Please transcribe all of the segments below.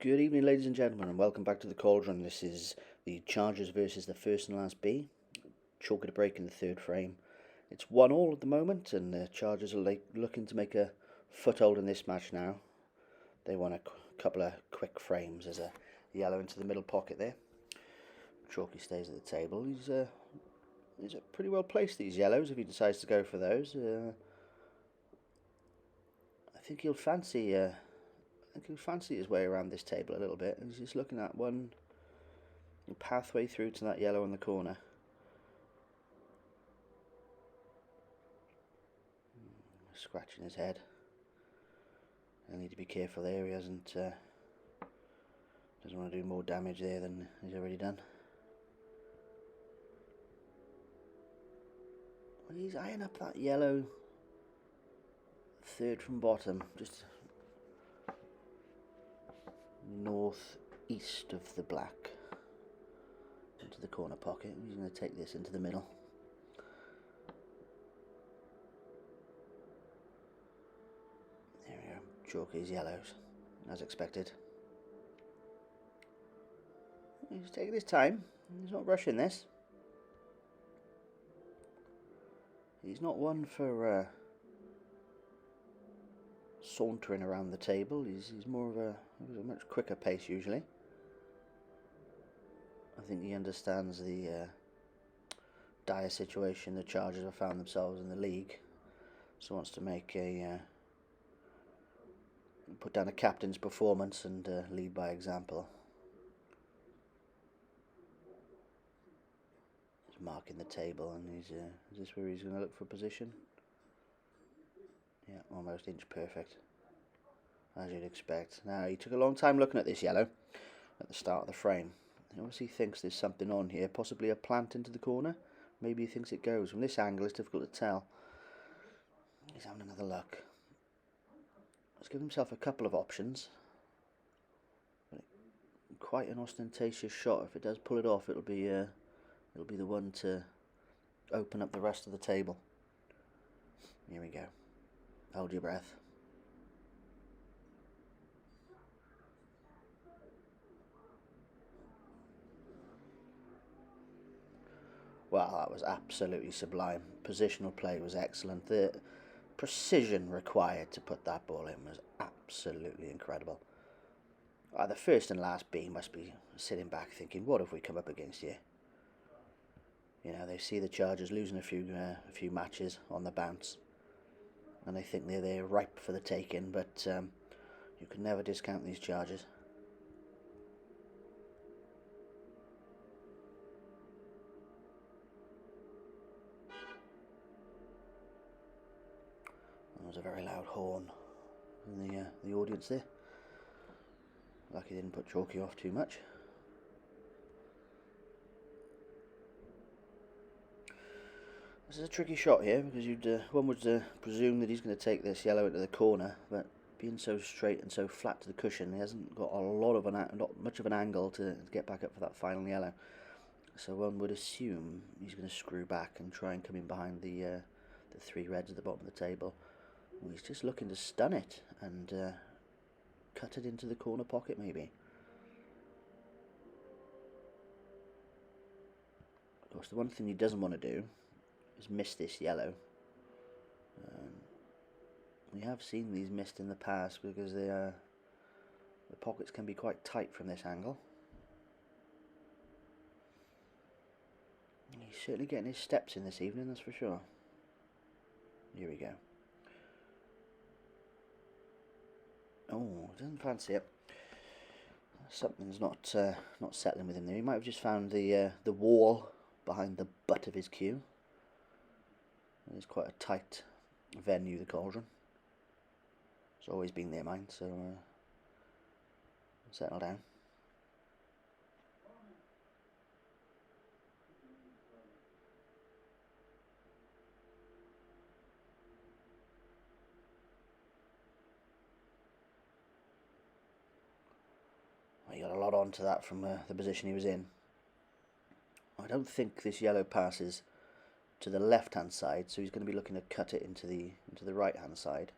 Good evening, ladies and gentlemen, and welcome back to the Cauldron. This is the Chargers versus the first and last B. Chalkie to break in the third frame. It's 1-1 at the moment, and the Chargers are looking to make a foothold in this match now. They want a couple of quick frames. There's a yellow into the middle pocket there. Chalkie stays at the table. He's pretty well placed, these yellows, if he decides to go for those. I think he'll fancy his way around this table a little bit. He's just looking at one pathway through to that yellow in the corner. Scratching his head. I need to be careful there. He doesn't want to do more damage there than he's already done. Well, he's eyeing up that yellow third from bottom, just northeast of the black, into the corner pocket. He's going to take this into the middle. There we go. Chalkie's yellows, as expected. He's taking his time. He's not rushing this. He's not one for sauntering around the table. He's more of a much quicker pace usually. I think he understands the dire situation the Chargers have found themselves in the league, so wants to make put down a captain's performance and lead by example. He's marking the table, and is this where he's going to look for position? Yeah, almost inch perfect, as you'd expect. Now, he took a long time looking at this yellow at the start of the frame. He obviously thinks there's something on here, possibly a plant into the corner. Maybe he thinks it goes. From this angle, it's difficult to tell. He's having another look. He's given himself a couple of options. But quite an ostentatious shot. If it does pull it off, it'll be the one to open up the rest of the table. Here we go. Hold your breath. Well, that was absolutely sublime. Positional play was excellent. The precision required to put that ball in was absolutely incredible. The first and last B must be sitting back thinking, what have we come up against here? You know, they see the Chargers losing a few matches on the bounce, and they think they're ripe for the taking, but you can never discount these Chargers. There was a very loud horn in the audience there. Lucky didn't put Chalkie off too much. This is a tricky shot here, because one would presume that he's going to take this yellow into the corner, but being so straight and so flat to the cushion, he hasn't got not much of an angle to get back up for that final yellow. So one would assume he's going to screw back and try and come in behind the three reds at the bottom of the table. Well, he's just looking to stun it and cut it into the corner pocket, maybe. Of course, the one thing he doesn't want to do is miss this yellow. We have seen these missed in the past because the pockets can be quite tight from this angle. He's certainly getting his steps in this evening, that's for sure. Here we go. Oh, doesn't fancy it. Something's not settling with him there. He might have just found the wall behind the butt of his cue. It's quite a tight venue, the Cauldron. It's always been there, mind, so settle down. He got a lot onto that from the position he was in. I don't think this yellow passes to the left hand side, so he's going to be looking to cut it into the right hand side,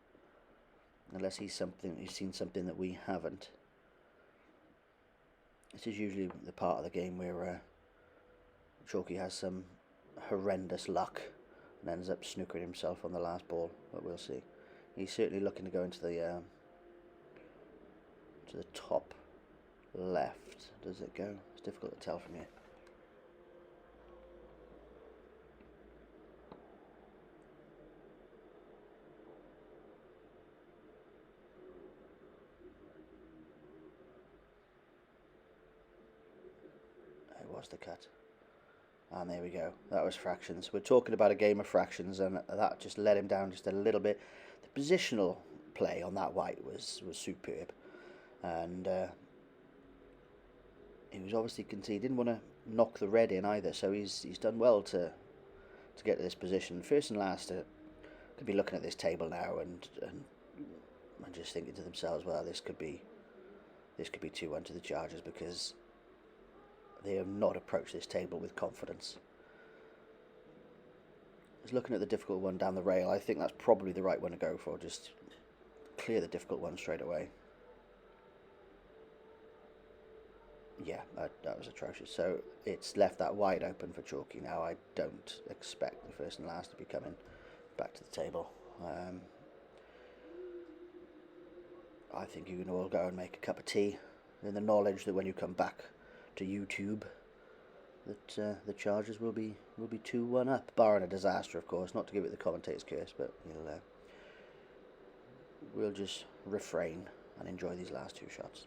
unless he's seen something that we haven't. This is usually the part of the game where Chalkie has some horrendous luck and ends up snookering himself on the last ball, but we'll see. He's certainly looking to go into the top left. Does it go? It's difficult to tell from here. It was the cut. And there we go. That was fractions. We're talking about a game of fractions, and that just let him down just a little bit. The positional play on that white was superb, and he was obviously he didn't want to knock the red in either. So he's done well to get to this position. First and last could be looking at this table now and just thinking to themselves, well, this could be 2-1 to the Chargers, because they have not approached this table with confidence. Just looking at the difficult one down the rail, I think that's probably the right one to go for. Just clear the difficult one straight away. Yeah, that was atrocious. So it's left that wide open for Chalkie now. I don't expect the first and last to be coming back to the table. I think you can all go and make a cup of tea in the knowledge that when you come back to YouTube, that the Chargers will be 2-1 up, barring a disaster, of course. Not to give it the commentator's curse, but we'll just refrain and enjoy these last two shots.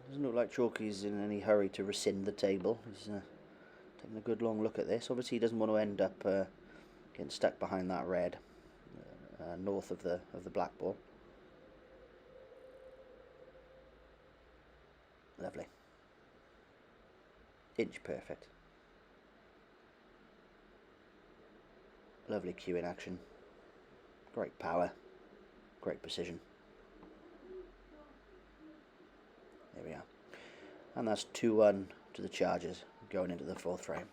Doesn't look like Chalkie's in any hurry to rescind the table. He's taking a good long look at this. Obviously, he doesn't want to end up getting stuck behind that red north of the black ball. Lovely. Inch perfect. Lovely cue in action. Great power. Great precision. There we are. And that's 2-1 to the Chargers going into the fourth frame.